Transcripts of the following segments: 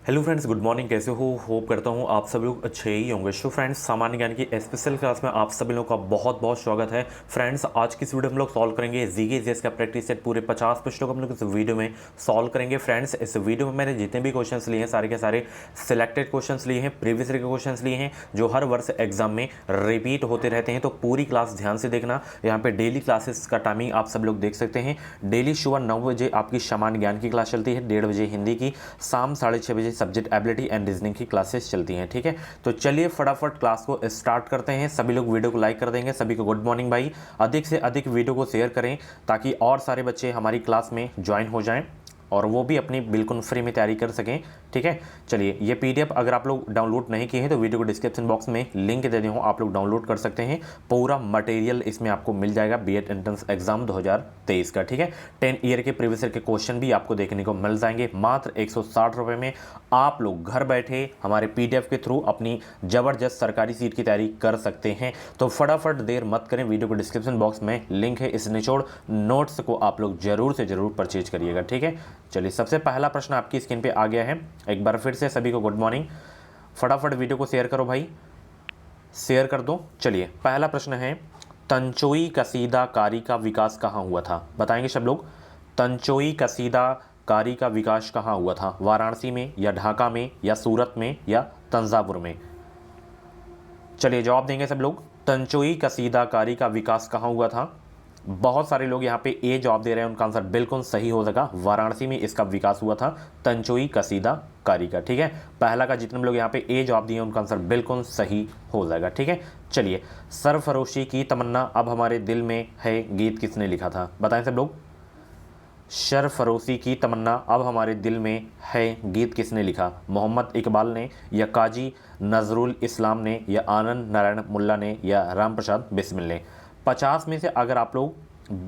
Hello friends, good morning. कैसे हो? Hope करता हूँ आप सब लोग अच्छे ही होंगे। सो फ्रेंड्स, सामान्य ज्ञान की स्पेशल क्लास में आप सभी लोगों का बहुत बहुत स्वागत है। फ्रेंड्स, आज की इस वीडियो में हम लोग सॉल्व करेंगे जीके जीएस का प्रैक्टिस सेट। पूरे 50 प्रश्नों को हम लोग इस वीडियो में सॉल्व करेंगे। फ्रेंड्स, इस वीडियो में मैंने जितने भी क्वेश्चन लिए हैं सारे के सारे सिलेक्टेड क्वेश्चन लिए हैं, प्रीवियस ईयर के क्वेश्चन लिए हैं जो हर वर्ष एग्जाम में रिपीट होते रहते हैं। तो पूरी क्लास ध्यान से देखना। यहाँ पे डेली क्लासेस का टाइमिंग आप सब लोग देख सकते हैं। डेली सुबह 9 बजे आपकी सामान्य ज्ञान की क्लास चलती है, 1:30 बजे हिंदी की, शाम 6:30 बजे सब्जेक्ट एबिलिटी एंड रीजनिंग की क्लासेस चलती हैं। ठीक है, तो चलिए फटाफट क्लास को स्टार्ट करते हैं। सभी लोग वीडियो को लाइक कर देंगे। सभी को गुड मॉर्निंग भाई। अधिक से अधिक वीडियो को शेयर करें ताकि और सारे बच्चे हमारी क्लास में ज्वाइन हो जाएं और वो भी अपनी बिल्कुल फ्री में तैयारी कर सकें। ठीक है, चलिए ये पीडीएफ अगर आप लोग डाउनलोड नहीं किए हैं तो वीडियो को डिस्क्रिप्शन बॉक्स में लिंक दे दिया हूँ, आप लोग डाउनलोड कर सकते हैं। पूरा मटेरियल इसमें आपको मिल जाएगा बीएड एंट्रेंस एग्जाम 2023 का। ठीक है, 10 ईयर के प्रीवियस ईयर के क्वेश्चन भी आपको देखने को मिल जाएंगे। मात्र 160 रुपये में आप लोग घर बैठे हमारे पीडीएफ के थ्रू अपनी जबरदस्त सरकारी सीट की तैयारी कर सकते हैं। तो फटाफट देर मत करें, वीडियो को डिस्क्रिप्शन बॉक्स में लिंक है, इस निचोड़ नोट्स को आप लोग जरूर से जरूर परचेज करिएगा। ठीक है, चलिए सबसे पहला प्रश्न आपकी स्क्रीन पे आ गया है। एक बार फिर से सभी को गुड मॉर्निंग। फटाफट वीडियो को शेयर करो भाई, शेयर कर दो। चलिए पहला प्रश्न है, तंचोई कसीदाकारी का विकास कहाँ हुआ था? बताएंगे सब लोग। तंचोई कसीदाकारी का विकास कहाँ हुआ था? वाराणसी में या ढाका में या सूरत में या तंजावुर में? चलिए जवाब देंगे सब लोग। तंचोई कसीदाकारी का विकास कहाँ हुआ था? बहुत सारे लोग यहाँ पे ए जवाब दे रहे हैं, उनका आंसर बिल्कुल सही हो जाएगा। वाराणसी में इसका विकास हुआ था, तंचोई कसीदाकारी का। ठीक है, पहला का जितने लोग यहाँ पे ए जवाब दिए उनका आंसर बिल्कुल सही हो जाएगा। ठीक है, चलिए सरफरोशी की तमन्ना अब हमारे दिल में है गीत किसने लिखा था? बताएं सब लोग। सरफरोशी की तमन्ना अब हमारे दिल में है गीत किसने लिखा? मोहम्मद इकबाल ने या काजी नजरुल इस्लाम ने या आनंद नारायण मुल्ला ने या राम प्रसाद बिस्मिल ने? 50 में से अगर आप लोग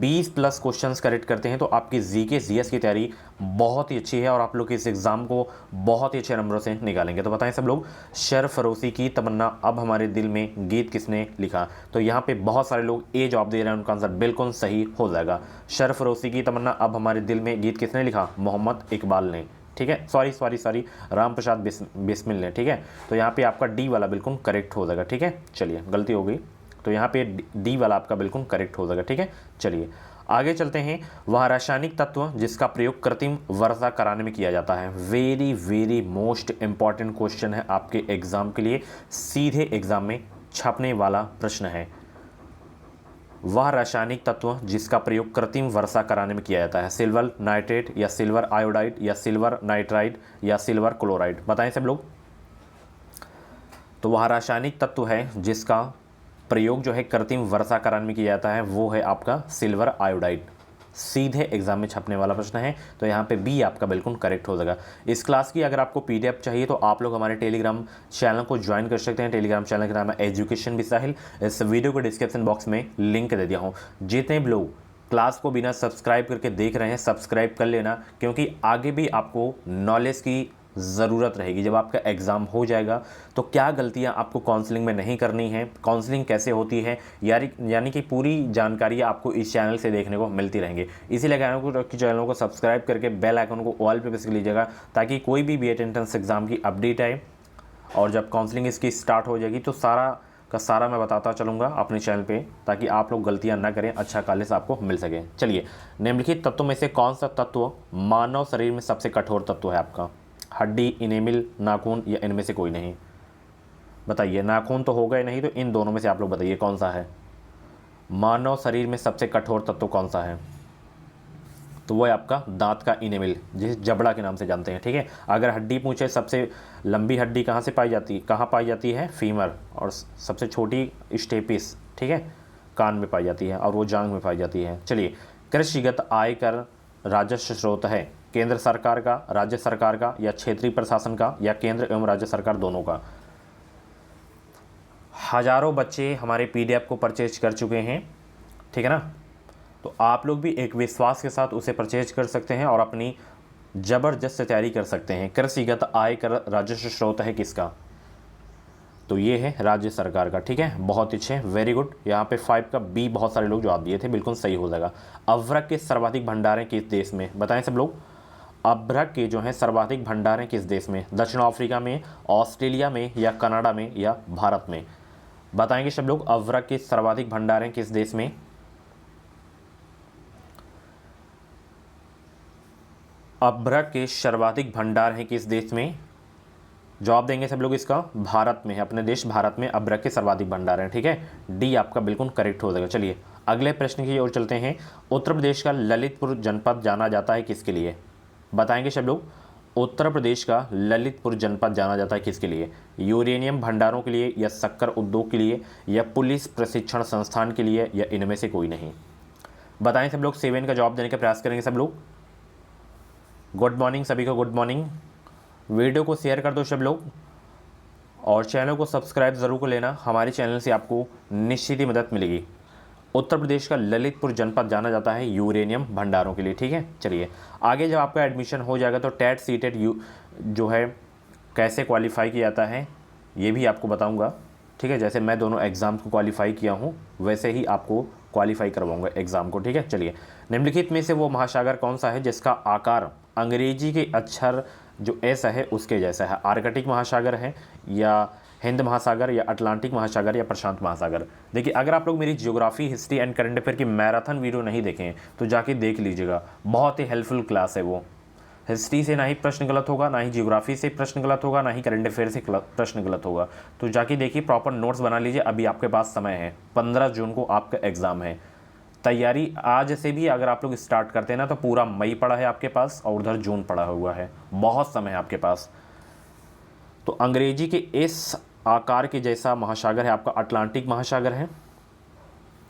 20 प्लस क्वेश्चंस करेक्ट करते हैं तो आपकी जीके जीएस की तैयारी बहुत ही अच्छी है और आप लोग इस एग्ज़ाम को बहुत ही अच्छे नंबरों से निकालेंगे। तो बताएं सब लोग, सरफरोशी की तमन्ना अब हमारे दिल में गीत किसने लिखा? तो यहाँ पे बहुत सारे लोग ए जवाब दे रहे हैं, उनका आंसर बिल्कुल सही हो जाएगा। सरफरोशी की तमन्ना अब हमारे दिल में गीत किसने लिखा? मोहम्मद इकबाल ने। ठीक है, सॉरी राम प्रसाद बिस्मिल ने। ठीक है, तो यहाँ पे आपका डी वाला बिल्कुल करेक्ट हो जाएगा। ठीक है, चलिए गलती हो गई, तो यहाँ पे डी वाला आपका बिल्कुल करेक्ट हो जाएगा। ठीक है, चलिए आगे चलते हैं। वह रासायनिक तत्व जिसका प्रयोग कृत्रिम वर्षा कराने में किया जाता है? Very very most important question है आपके एग्जाम के लिए, सीधे एग्जाम में छपने वाला प्रश्न है। वह रासायनिक तत्व जिसका प्रयोग कृत्रिम वर्षा कराने में किया जाता है? सिल्वर नाइट्रेट या सिल्वर आयोडाइड या सिल्वर नाइट्राइड या सिल्वर क्लोराइड? बताएं सब लोग। तो वह रासायनिक तत्व है जिसका प्रयोग जो है कृत्रिम वर्षा कराने में किया जाता है, वो है आपका सिल्वर आयोडाइड। सीधे एग्जाम में छपने वाला प्रश्न है, तो यहाँ पे बी आपका बिल्कुल करेक्ट हो जाएगा। इस क्लास की अगर आपको पीडीएफ चाहिए तो आप लोग हमारे टेलीग्राम चैनल को ज्वाइन कर सकते हैं। टेलीग्राम चैनल का नाम है एजुकेशन विद साहिल। इस वीडियो को डिस्क्रिप्शन बॉक्स में लिंक दे दिया हूँ। जितने भी लोग क्लास को बिना सब्सक्राइब करके देख रहे हैं, सब्सक्राइब कर लेना, क्योंकि आगे भी आपको नॉलेज की ज़रूरत रहेगी। जब आपका एग्ज़ाम हो जाएगा तो क्या गलतियां आपको काउंसलिंग में नहीं करनी है, काउंसलिंग कैसे होती है, यानी कि पूरी जानकारी आपको इस चैनल से देखने को मिलती रहेंगी। इसीलिए चैनल को सब्सक्राइब करके बेल आइकन को ऑल पे प्रेस कर लीजिएगा ताकि कोई भी बीएड एंट्रेंस एग्ज़ाम की अपडेट आए और जब काउंसलिंग इसकी स्टार्ट हो जाएगी तो सारा का सारा मैं बताता चलूँगा अपने चैनल पे, ताकि आप लोग गलतियां ना करें, अच्छा कॉलेज आपको मिल सके। चलिए, निम्नलिखित तत्वों में से कौन सा तत्व मानव शरीर में सबसे कठोर तत्व है आपका? हड्डी, इनेमिल, नाखून या इनमें से कोई नहीं? बताइए, नाखून तो हो गए नहीं, तो इन दोनों में से आप लोग बताइए कौन सा है मानव शरीर में सबसे कठोर तत्व कौन सा है? तो वो है आपका दांत का इनेमिल, जिसे जबड़ा के नाम से जानते हैं। ठीक है, अगर हड्डी पूछे सबसे लंबी हड्डी कहाँ से पाई जाती, कहाँ पाई जाती है? फीमर। और सबसे छोटी स्टेपिस, ठीक है, कान में पाई जाती है और वो जांघ में पाई जाती है। चलिए, कृषिगत आयकर राजस्व स्रोत है केंद्र सरकार का, राज्य सरकार का या क्षेत्रीय प्रशासन का या केंद्र एवं राज्य सरकार दोनों का? हजारों बच्चे हमारे पीडीएफ को परचेज कर चुके हैं, ठीक है ना, तो आप लोग भी एक विश्वास के साथ उसे परचेज कर सकते हैं और अपनी जबरदस्त तैयारी कर सकते हैं। कृषिगत आयकर राजस्व स्रोत है किसका? तो ये है राज्य सरकार का। ठीक है, बहुत अच्छे, वेरी गुड। यहाँ पे 5 का बी बहुत सारे लोग जवाब दिए थे, बिल्कुल सही हो जाएगा। अवरक के सर्वाधिक भंडार हैं किस देश में? बताएं सब लोग। अभ्रक के जो हैं सर्वाधिक भंडार हैं किस देश में? दक्षिण अफ्रीका में, ऑस्ट्रेलिया में, या कनाडा में, या भारत में? बताएंगे सब लोग, अभ्रक के सर्वाधिक भंडार हैं किस देश में? अभ्रक के सर्वाधिक भंडार हैं किस देश में? जवाब देंगे सब लोग इसका, भारत में है, अपने देश भारत में अभ्रक के सर्वाधिक भंडार हैं। ठीक है, डी आपका बिल्कुल करेक्ट हो जाएगा। चलिए अगले प्रश्न की ओर चलते हैं। उत्तर प्रदेश का ललितपुर जनपद जाना जाता है किसके लिए? बताएंगे सब लोग, उत्तर प्रदेश का ललितपुर जनपद जाना जाता है किसके लिए? यूरेनियम भंडारों के लिए, या शक्कर उद्योग के लिए, या पुलिस प्रशिक्षण संस्थान के लिए, या इनमें से कोई नहीं? बताएं सब लोग, 7 का जवाब देने का प्रयास करेंगे सब लोग। गुड मॉर्निंग सभी को, गुड मॉर्निंग। वीडियो को शेयर कर दो सब लोग, और चैनल को सब्सक्राइब ज़रूर कर लेना, हमारे चैनल से आपको निश्चित ही मदद मिलेगी। उत्तर प्रदेश का ललितपुर जनपद जाना जाता है यूरेनियम भंडारों के लिए। ठीक है, चलिए आगे जब आपका एडमिशन हो जाएगा तो टेट सीटेट जो है कैसे क्वालिफाई किया जाता है ये भी आपको बताऊंगा। ठीक है, जैसे मैं दोनों एग्ज़ाम को क्वालिफाई किया हूँ वैसे ही आपको क्वालिफाई करवाऊंगा एग्ज़ाम को। ठीक है, चलिए निम्नलिखित में से वो महासागर कौन सा है जिसका आकार अंग्रेजी के अक्षर जो एस है उसके जैसा है? आर्कटिक महासागर है, या हिंद महासागर, या अटलांटिक महासागर, या प्रशांत महासागर? देखिए अगर आप लोग मेरी geography, history and current affair की मैराथन वीडियो नहीं देखें तो जाके देख लीजिएगा, बहुत ही हेल्पफुल क्लास है वो। हिस्ट्री से ना ही प्रश्न गलत होगा, ना ही ज्योग्राफी से प्रश्न गलत होगा, ना ही करंट अफेयर से प्रश्न गलत होगा। तो जाके देखिए, प्रॉपर नोट्स बना लीजिए, अभी आपके पास समय है, 15 जून को आपका एग्ज़ाम है। तैयारी आज से भी अगर आप लोग स्टार्ट करते हैं ना तो पूरा मई पड़ा है आपके पास, और उधर जून पड़ा हुआ है, बहुत समय है आपके पास। तो अंग्रेजी के इस आकार के जैसा महासागर है आपका अटलांटिक महासागर है,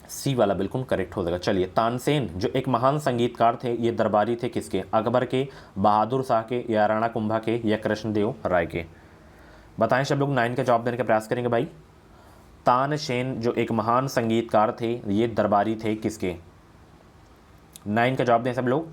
सी वाला बिल्कुल करेक्ट हो जाएगा। चलिए तानसेन जो एक महान संगीतकार थे, ये दरबारी थे किसके? अकबर के, बहादुर शाह के, या राणा कुंभा के, या कृष्णदेव राय के? बताएं सब लोग, 9 का जवाब देने का प्रयास करेंगे भाई। तानसेन जो एक महान संगीतकार थे ये दरबारी थे किसके? 9 का जवाब दें सब लोग।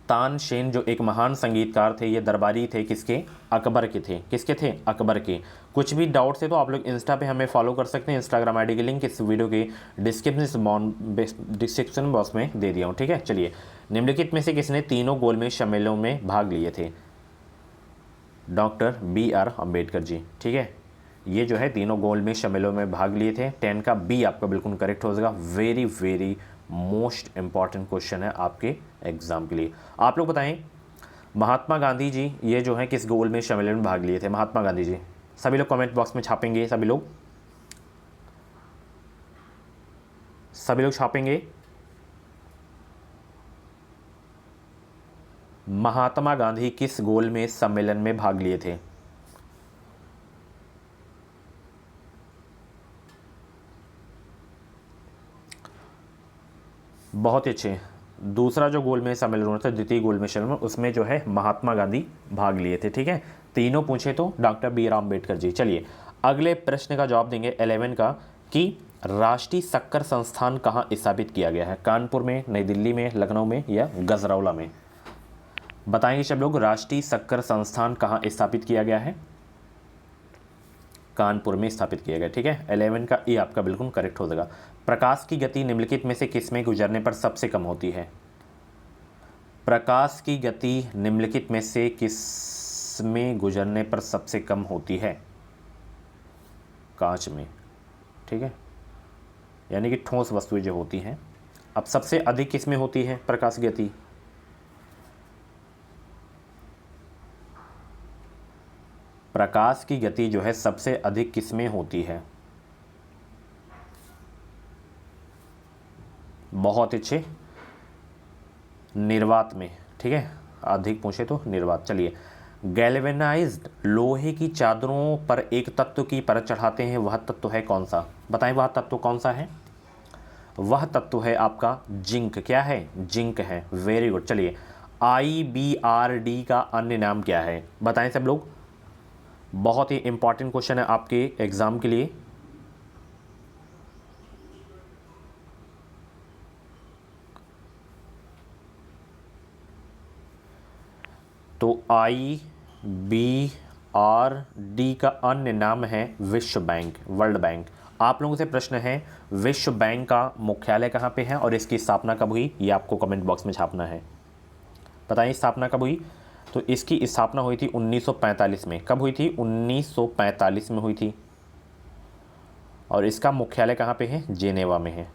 तानसेन जो एक महान संगीतकार थे ये दरबारी थे किसके? अकबर के थे। किसके थे? अकबर के। कुछ भी डाउट्स है तो आप लोग इंस्टा पे हमें फॉलो कर सकते हैं, इंस्टाग्राम आईडी की लिंक इस वीडियो के डिस्क्रिप्शन बॉक्स में दे दिया हूँ। ठीक है, चलिए निम्नलिखित में से किसने तीनों गोलमेज सम्मेलनों में भाग लिए थे? Doctor BR Ambedkar ji. ठीक है, ये जो है तीनों गोलमेज सम्मेलनों में भाग लिए थे। 10 का बी आपका बिल्कुल करेक्ट हो जाएगा। Very very most important question है आपके एग्जाम के लिए। आप लोग बताएं, महात्मा गांधी जी ये जो है किस गोलमेज सम्मेलन में भाग लिए थे? महात्मा गांधी जी, सभी लोग कमेंट बॉक्स में छापेंगे, सभी लोग छापेंगे। महात्मा गांधी किस गोलमेज सम्मेलन में भाग लिए थे? बहुत ही अच्छे। दूसरा जो गोलमेज सम्मेलन हुआ था, द्वितीय गोलमेज सम्मेलन, उसमें जो है महात्मा गांधी भाग लिए थे। ठीक है, तीनों पूछे तो डॉक्टर BR अम्बेडकर जी। चलिए अगले प्रश्न का जवाब देंगे 11 का, कि राष्ट्रीय शक्कर संस्थान कहाँ स्थापित किया गया है? कानपुर में, नई दिल्ली में, लखनऊ में, या गजरौला में? बताएंगे सब लोग, राष्ट्रीय शक्कर संस्थान कहाँ स्थापित किया गया है? कानपुर में स्थापित किया गया। ठीक है, 11 का ए आपका बिल्कुल करेक्ट हो जाएगा। प्रकाश की गति निम्नलिखित में से किसमें गुजरने पर सबसे कम होती है? प्रकाश की गति निम्नलिखित में से किसमें गुजरने पर सबसे कम होती है? कांच में। ठीक है, यानी कि ठोस वस्तुएं जो होती हैं। अब सबसे अधिक किसमें होती है प्रकाश की गति? प्रकाश की गति जो है सबसे अधिक किसमें होती है? बहुत अच्छे, निर्वात में। ठीक है, अधिक पूछे तो निर्वात। चलिए, गैल्वेनाइज्ड लोहे की चादरों पर एक तत्व की परत चढ़ाते हैं, वह तत्व है कौन सा? बताएं वह तत्व कौन सा है? वह तत्व है आपका जिंक। क्या है? जिंक है। Very good. चलिए, IBRD का अन्य नाम क्या है? बताएं सब लोग, बहुत ही इंपॉर्टेंट क्वेश्चन है आपके एग्जाम के लिए। तो IBRD का अन्य नाम है विश्व बैंक, वर्ल्ड बैंक। आप लोगों से प्रश्न है, विश्व बैंक का मुख्यालय कहाँ पे है और इसकी स्थापना कब हुई? ये आपको कमेंट बॉक्स में छापना है। बताइए स्थापना कब हुई? तो इसकी स्थापना हुई थी 1945 में। कब हुई थी? 1945 में हुई थी। और इसका मुख्यालय कहाँ पे है? जेनेवा में है।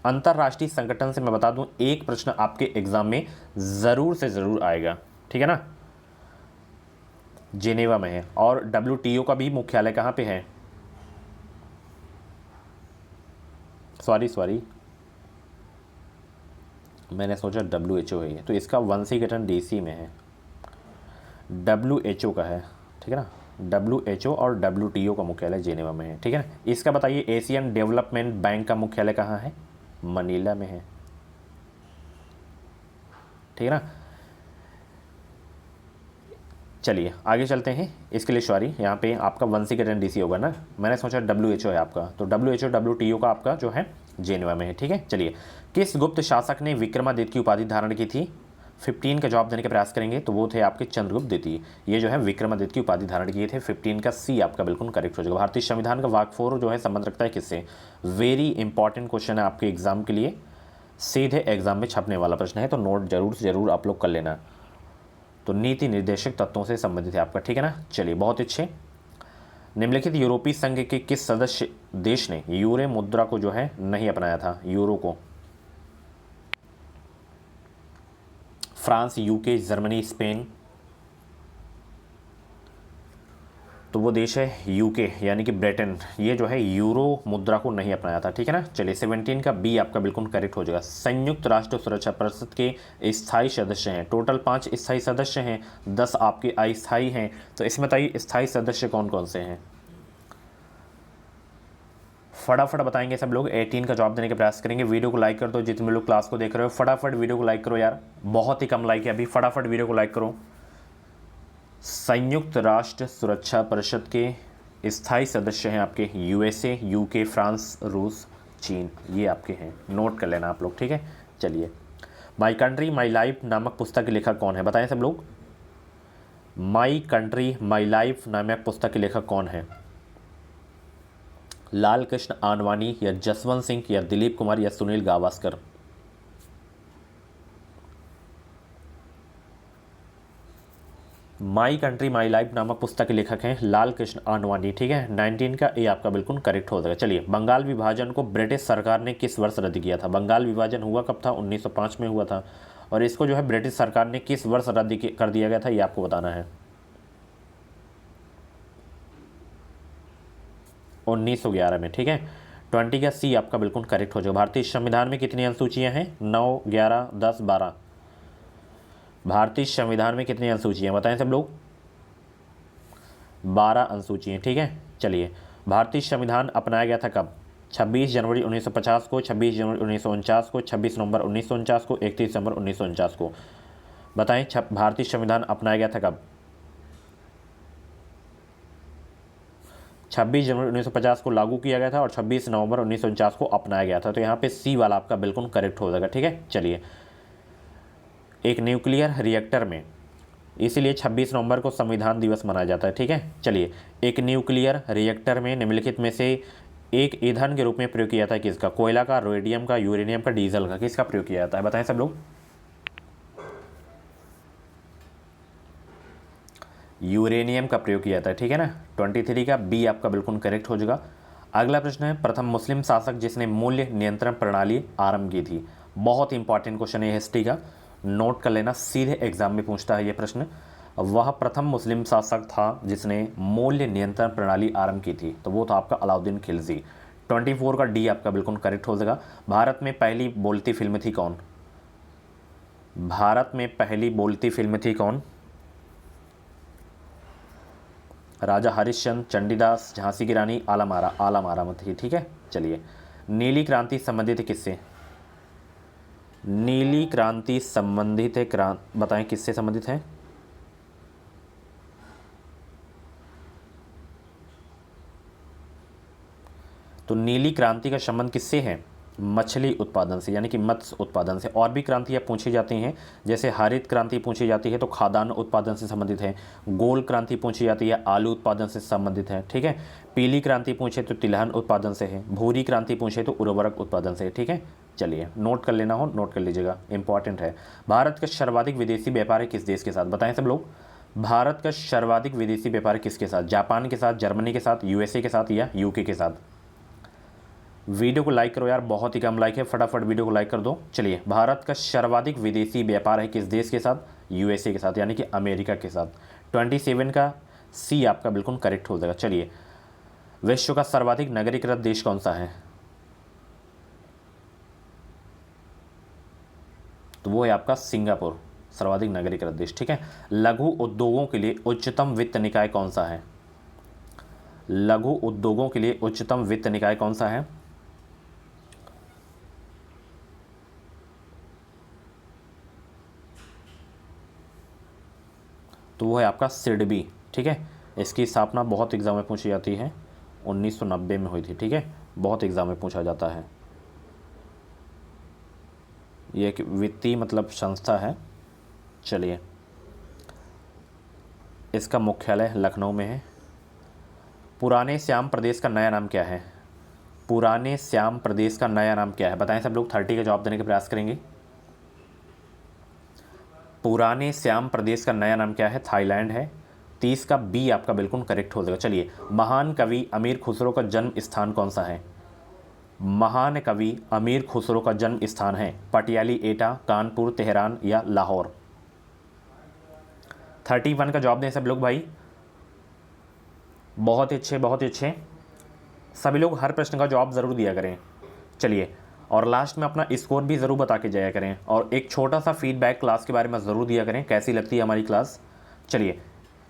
अंतर्राष्ट्रीय संगठन से मैं बता दूं, एक प्रश्न आपके एग्जाम में ज़रूर से ज़रूर आएगा, ठीक है ना। जेनेवा में है। और WTO का भी मुख्यालय कहाँ पे है? सॉरी, मैंने सोचा WHO है ये, तो इसका वंशीगठन DC में है। WHO का है, ठीक है ना। WHO और WTO का मुख्यालय जेनेवा में है, ठीक है ना। इसका बताइए एशियन डेवलपमेंट बैंक का मुख्यालय कहाँ है? मनीला में है, ठीक है ना। चलिए आगे चलते हैं। इसके लिए सॉरी, यहाँ पे आपका वंशीगठन DC होगा ना, मैंने सोचा WHO है आपका, तो WHO WTO का आपका जो है जेनेवा में है, ठीक है। चलिए, किस गुप्त शासक ने विक्रमादित्य की उपाधि धारण की थी? 15 का जवाब देने का प्रयास करेंगे तो वो थे आपके चंद्रगुप्त द्वितीय। ये जो है विक्रमादित्य की उपाधि धारण किए थे। 15 का C आपका बिल्कुल करेक्ट हो जाएगा। भारतीय संविधान का वाक 4 जो है संबंध रखता है किससे? वेरी इंपॉर्टेंट क्वेश्चन है आपके एग्जाम के लिए, सीधे एग्जाम में छपने वाला प्रश्न है, तो नोट जरूर से जरूर आप लोग कर लेना। तो नीति निर्देशक तत्वों से संबंधित है आपका, ठीक है ना। चलिए बहुत अच्छे। निम्नलिखित यूरोपीय संघ के किस सदस्य देश ने यूरो मुद्रा को जो है नहीं अपनाया था? यूरो को? France, UK, Germany, Spain? तो वो देश है UK यानी कि ब्रिटेन। ये जो है यूरो मुद्रा को नहीं अपनाया था, ठीक है ना। चलिए 17 का B आपका बिल्कुल करेक्ट हो जाएगा। संयुक्त राष्ट्र सुरक्षा परिषद के स्थायी सदस्य हैं, टोटल 5 स्थायी सदस्य हैं, 10 आपके अस्थायी हैं। तो इसमें बताइए स्थायी सदस्य कौन कौन से हैं? फटाफट बताएंगे सब लोग। 18 का जवाब देने का प्रयास करेंगे। वीडियो को लाइक कर दो, जितने लोग क्लास को देख रहे हो फटाफट वीडियो को लाइक करो यार, बहुत ही कम लाइक है अभी, फटाफट वीडियो को लाइक करो। संयुक्त राष्ट्र सुरक्षा परिषद के स्थायी सदस्य हैं आपके USA, UK, फ्रांस, रूस, चीन, ये आपके हैं, नोट कर लेना आप लोग, ठीक है। चलिए, माई कंट्री माई लाइफ नामक पुस्तक के लेखक कौन है? बताएं सब लोग। माई कंट्री माई लाइफ नामक पुस्तक के लेखक कौन है? लाल कृष्ण आडवाणी या जसवंत सिंह या दिलीप कुमार या Sunil Gavaskar? My country my life नामक पुस्तक के लेखक हैं लाल कृष्ण आडवाणी, ठीक है। 19 का ए आपका बिल्कुल करेक्ट हो जाएगा। चलिए, बंगाल विभाजन को ब्रिटिश सरकार ने किस वर्ष रद्द किया था? बंगाल विभाजन हुआ कब था? 1905 में हुआ था। और इसको जो है ब्रिटिश सरकार ने किस वर्ष रद्द कर दिया गया था, ये आपको बताना है। 1911 में, ठीक है। 20 का C आपका बिल्कुल करेक्ट हो जाएगा। भारतीय संविधान में कितनी अनुसूचियाँ हैं? 9, 11, 10, 12। भारतीय संविधान में कितनी अनुसूचियाँ बताएं सब लोग? 12 अनुसूचियाँ, ठीक है। चलिए, भारतीय संविधान अपनाया गया था कब? 26 जनवरी 1950 को, 26 जनवरी 1949 को, 26 नवंबर 1949 को, 31 दिसंबर 1949 को। बताएं भारतीय संविधान अपनाया गया था कब? 26 जनवरी 1950 को लागू किया गया था और 26 नवंबर 1949 को अपनाया गया था। तो यहाँ पे C वाला आपका बिल्कुल करेक्ट हो जाएगा, ठीक है। चलिए, एक न्यूक्लियर रिएक्टर में, इसीलिए 26 नवंबर को संविधान दिवस मनाया जाता है, ठीक है। चलिए, एक न्यूक्लियर रिएक्टर में निम्नलिखित में से एक ईंधन के रूप में प्रयोग किया जाता है किसका? कोयला का, रेडियम का, यूरेनियम का, डीजल का, किसका प्रयोग किया जाता है? बताएं सब लोग। यूरेनियम का प्रयोग किया जाता है, ठीक है ना। 23 का B आपका बिल्कुल करेक्ट हो जाएगा। अगला प्रश्न है, प्रथम मुस्लिम शासक जिसने मूल्य नियंत्रण प्रणाली आरंभ की थी? बहुत इंपॉर्टेंट क्वेश्चन है हिस्ट्री का, नोट कर लेना, सीधे एग्जाम में पूछता है ये प्रश्न। वह प्रथम मुस्लिम शासक था जिसने मूल्य नियंत्रण प्रणाली आरंभ की थी, तो वो था आपका अलाउद्दीन खिलजी। 24 का D आपका बिल्कुल करेक्ट हो जाएगा। भारत में पहली बोलती फिल्म थी कौन? भारत में पहली बोलती फिल्म थी कौन? राजा हरिश्चंद्र, चंडीदास, झांसी की रानी, आलम आरा में थी, ठीक है। चलिए, नीली क्रांति संबंधित है किससे? नीली क्रांति संबंधित है, बताएं किससे संबंधित है? तो नीली क्रांति का संबंध किससे है? मछली उत्पादन से, यानी कि मत्स्य उत्पादन से। और भी क्रांतियाँ पूछी जाती हैं, जैसे हरित क्रांति पूछी जाती है तो खाद्यान्न उत्पादन से संबंधित है। गोल क्रांति पूछी जाती है, आलू उत्पादन से संबंधित है, ठीक है। पीली क्रांति पूछे तो तिलहन उत्पादन से है। भूरी क्रांति पूछे तो उर्वरक उत्पादन से है, ठीक है। चलिए नोट कर लेना हो नोट कर लीजिएगा, इंपॉर्टेंट है। भारत का सर्वाधिक विदेशी व्यापार है किस देश के साथ, बताएं सब लोग। भारत का सर्वाधिक विदेशी व्यापार किसके साथ, जापान के साथ, जर्मनी के साथ, यूएसए के साथ या यूके के साथ। वीडियो को लाइक करो यार, बहुत ही कम लाइक है, फटाफट वीडियो को लाइक कर दो। चलिए, भारत का सर्वाधिक विदेशी व्यापार है किस देश के साथ, यूएसए के साथ, यानी कि अमेरिका के साथ। 27 का सी आपका बिल्कुल करेक्ट हो जाएगा। चलिए, विश्व का सर्वाधिक नगरीकृत देश कौन सा है, तो वो है आपका सिंगापुर, सर्वाधिक नगरीकृत देश। ठीक है। लघु उद्योगों के लिए उच्चतम वित्त निकाय कौन सा है, लघु उद्योगों के लिए उच्चतम वित्त निकाय कौन सा है, तो वो है आपका सिडबी। ठीक है। इसकी स्थापना बहुत एग्जाम में पूछी जाती है, 1990 में हुई थी। ठीक है, बहुत एग्जाम में पूछा जाता है। ये एक वित्तीय मतलब संस्था है। चलिए, इसका मुख्यालय लखनऊ में है। पुराने श्याम प्रदेश का नया नाम क्या है, पुराने श्याम प्रदेश का नया नाम क्या है, बताएं सब लोग। 30 का जवाब देने का प्रयास करेंगे। पुराने श्याम प्रदेश का नया नाम क्या है, थाईलैंड है। 30 का बी आपका बिल्कुल करेक्ट हो जाएगा। चलिए, महान कवि अमीर खुसरो का जन्म स्थान कौन सा है, महान कवि अमीर खुसरो का जन्म स्थान है पटियाली, एटा, कानपुर, तेहरान या लाहौर। 31 का जवाब दें सब लोग भाई, बहुत अच्छे बहुत अच्छे। सभी लोग हर प्रश्न का जवाब ज़रूर दिया करें। चलिए, और लास्ट में अपना स्कोर भी ज़रूर बता के जाया करें, और एक छोटा सा फीडबैक क्लास के बारे में ज़रूर दिया करें, कैसी लगती है हमारी क्लास। चलिए,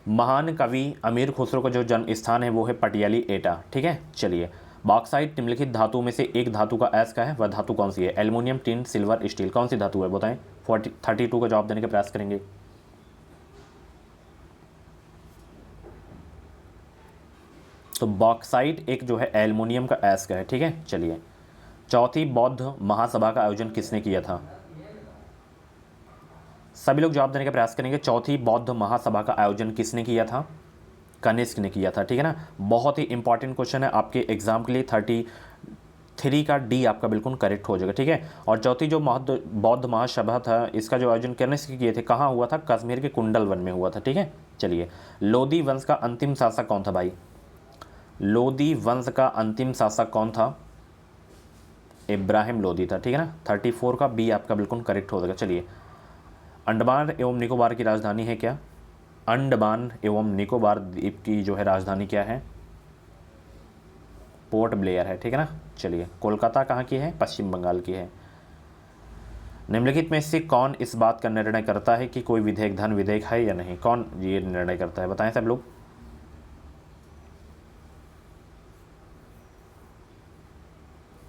महान कवि अमीर खुसरो का जो जन्म स्थान है वो है पटियाली, एटा। ठीक है। चलिए, बॉक्साइट निम्नलिखित धातु में से एक धातु का एस का है, वह धातु कौन सी है, एल्युमिनियम, टिन, सिल्वर, स्टील, कौन सी धातु है बताएं। 32 का जवाब देने का प्रयास करेंगे। तो बॉक्साइट एक जो है एल्युमिनियम का एस का है। ठीक है। चलिए, चौथी बौद्ध महासभा का आयोजन किसने किया था, सभी लोग जवाब देने का प्रयास करेंगे। चौथी बौद्ध महासभा का आयोजन किसने किया था, कनिष्क ने किया था। ठीक है ना, बहुत ही इंपॉर्टेंट क्वेश्चन है आपके एग्जाम के लिए। 33 का डी आपका बिल्कुल करेक्ट हो जाएगा। ठीक है। और चौथी जो बौद्ध महासभा था, इसका जो आयोजन कनिष्क किए थे, कहाँ हुआ था, कश्मीर के कुंडल वन में हुआ था। ठीक है। चलिए, लोदी वंश का अंतिम शासक कौन था भाई, लोदी वंश का अंतिम शासक कौन था, इब्राहिम लोदी था। ठीक है ना। 34 का बी आपका बिल्कुल करेक्ट हो जाएगा। चलिए, अंडमान एवं निकोबार की राजधानी है क्या, अंडमान एवं निकोबार द्वीप की जो है राजधानी क्या है, पोर्ट ब्लेयर है। ठीक है ना। चलिए, कोलकाता कहाँ की है, पश्चिम बंगाल की है। निम्नलिखित में से कौन इस बात का निर्णय करता है कि कोई विधेयक धन विधेयक है या नहीं, कौन ये निर्णय करता है, बताएं सब लोग।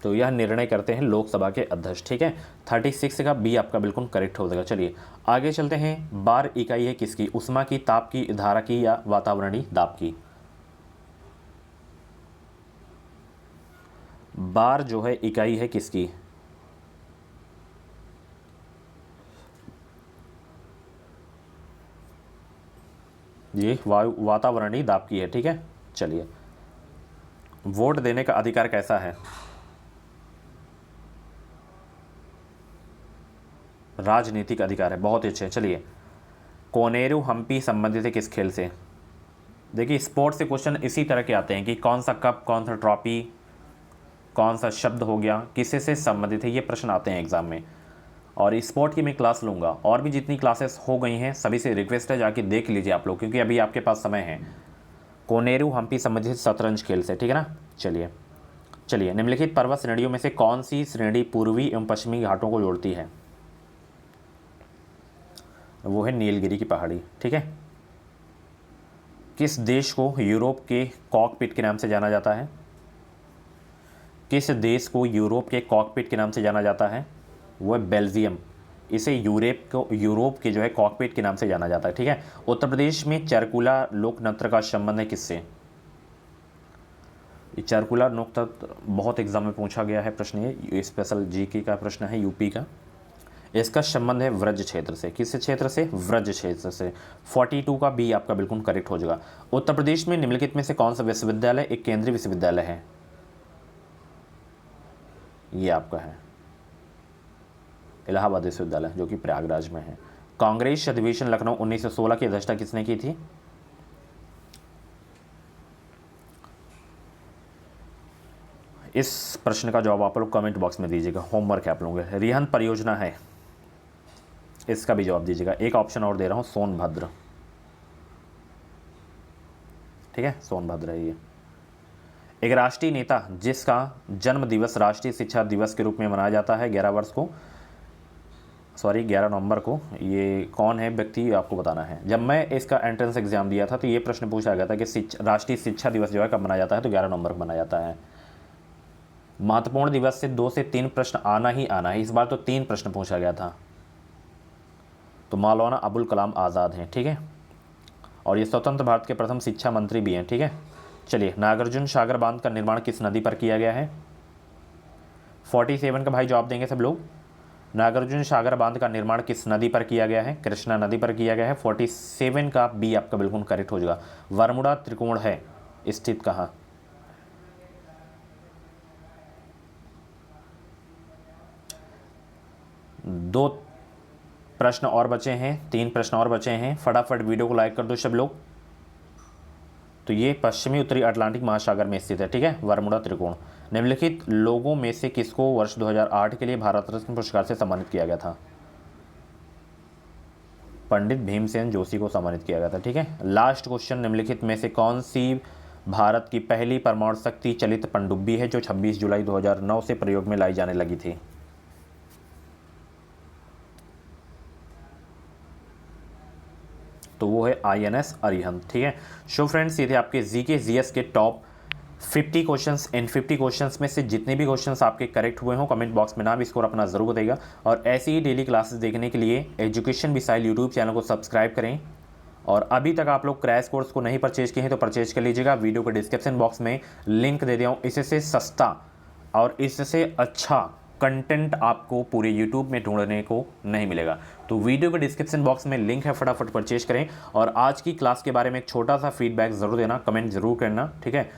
तो यह निर्णय करते हैं लोकसभा के अध्यक्ष। ठीक है। 36 का बी आपका बिल्कुल करेक्ट हो जाएगा। चलिए, आगे चलते हैं। बार इकाई है किसकी, उष्मा की, ताप की, धारा की या वातावरणीय दाब की। बार जो है इकाई है किसकी, ये वातावरणीय दाब की है। ठीक है। चलिए, वोट देने का अधिकार कैसा है, राजनीतिक अधिकार है, बहुत अच्छे। चलिए, कोनेरू हम्पी संबंधित है किस खेल से, देखिए स्पोर्ट्स से क्वेश्चन इसी तरह के आते हैं कि कौन सा कप, कौन सा ट्रॉफी, कौन सा शब्द हो गया, किससे से संबंधित है, ये प्रश्न आते हैं एग्जाम में। और स्पोर्ट की मैं क्लास लूँगा, और भी जितनी क्लासेस हो गई हैं सभी से रिक्वेस्ट है जाके देख लीजिए आप लोग, क्योंकि अभी आपके पास समय है। कोनेरू हम्पी संबंधित शतरंज खेल से। ठीक है ना। चलिए, निम्नलिखित पर्वत श्रेणियों में से कौन सी श्रेणी पूर्वी एवं पश्चिमी घाटों को जोड़ती है, वो है नीलगिरी की पहाड़ी। ठीक है। किस देश को यूरोप के कॉकपिट के नाम से जाना जाता है, किस देश को यूरोप के कॉकपिट के नाम से जाना जाता है, वो है बेल्जियम। इसे यूरोप के जो है कॉकपिट के नाम से जाना जाता है। ठीक है। उत्तर प्रदेश में चरकुला लोक नृत्य का संबंध है किससे, ये चरकुला लोक नृत्य बहुत एग्जाम में पूछा गया है प्रश्न, ये स्पेशल जीके का प्रश्न है, यूपी का। इसका संबंध है व्रज क्षेत्र से, किस क्षेत्र से, व्रज क्षेत्र से। 42 का बी आपका बिल्कुल करेक्ट हो जाएगा। उत्तर प्रदेश में निम्नलिखित में से कौन सा विश्वविद्यालय एक केंद्रीय विश्वविद्यालय है, ये आपका है इलाहाबाद विश्वविद्यालय जो कि प्रयागराज में है। कांग्रेस अधिवेशन लखनऊ 1916 की अध्यक्षता किसने की थी? इस प्रश्न का जवाब आप लोग कमेंट बॉक्स में दीजिएगा, होमवर्क है आप लोगों के। रिहंद परियोजना है, इसका भी जवाब दीजिएगा। एक ऑप्शन और दे रहा हूँ, सोनभद्र। ठीक है, सोनभद्र है ये। एक राष्ट्रीय नेता जिसका जन्म दिवस राष्ट्रीय शिक्षा दिवस के रूप में मनाया जाता है 11 नवंबर को, ये कौन है व्यक्ति आपको बताना है। जब मैं इसका एंट्रेंस एग्जाम दिया था तो ये प्रश्न पूछा गया था कि राष्ट्रीय शिक्षा दिवस जो है कब मनाया जाता है, तो 11 नवंबर को मनाया जाता है। महत्वपूर्ण दिवस से 2 से 3 प्रश्न आना ही आना है, इस बार तो 3 प्रश्न पूछा गया था। तो मौलाना अबुल कलाम आज़ाद हैं, ठीक है, और ये स्वतंत्र भारत के प्रथम शिक्षा मंत्री भी हैं, ठीक है। चलिए, नागार्जुन सागर बांध का निर्माण किस नदी पर किया गया है? 47 का भाई जवाब देंगे सब लोग। नागार्जुन सागर बांध का निर्माण किस नदी पर किया गया है? कृष्णा नदी पर किया गया है। 47 का बी आपका बिल्कुल करेक्ट हो जाएगा। बरमुडा त्रिकोण है स्थित कहाँ? दो प्रश्न और बचे हैं, 3 प्रश्न और बचे हैं, फटाफट वीडियो को लाइक कर दो सब लोग। तो ये पश्चिमी उत्तरी अटलांटिक महासागर में स्थित है, ठीक है, बरमुडा त्रिकोण। निम्नलिखित लोगों में से किसको वर्ष 2008 के लिए भारत रत्न पुरस्कार से सम्मानित किया गया था? पंडित भीमसेन जोशी को सम्मानित किया गया था, ठीक है। लास्ट क्वेश्चन, निम्नलिखित में से कौन सी भारत की पहली परमाणु शक्ति चलित पनडुब्बी है जो 26 जुलाई 2009 से प्रयोग में लाई जाने लगी थी? तो वो है INS अरिहंत, ठीक है। सो फ्रेंड्स, ये थे आपके जीके जीएस के टॉप 50 क्वेश्चंस। इन 50 क्वेश्चंस में से जितने भी क्वेश्चंस आपके करेक्ट हुए हों, कमेंट बॉक्स में नाम स्कोर अपना ज़रूर बताइएगा। और ऐसी ही डेली क्लासेस देखने के लिए एजुकेशन मिसाइल यूट्यूब चैनल को सब्सक्राइब करें। और अभी तक आप लोग क्रैश कोर्स को नहीं परचेज किए हैं तो परचेज कर लीजिएगा। वीडियो के डिस्क्रिप्शन बॉक्स में लिंक दे दिया हूँ। इससे सस्ता और इससे अच्छा कंटेंट आपको पूरे YouTube में ढूंढने को नहीं मिलेगा। तो वीडियो के डिस्क्रिप्शन बॉक्स में लिंक है, फटाफट परचेज करें। और आज की क्लास के बारे में एक छोटा सा फीडबैक ज़रूर देना, कमेंट ज़रूर करना, ठीक है,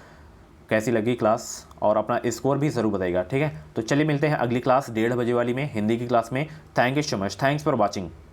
कैसी लगी क्लास, और अपना स्कोर भी ज़रूर बताइएगा, ठीक है। तो चलिए मिलते हैं अगली क्लास 1:30 बजे वाली में, हिंदी की क्लास में। Thank you so much, thanks for watching.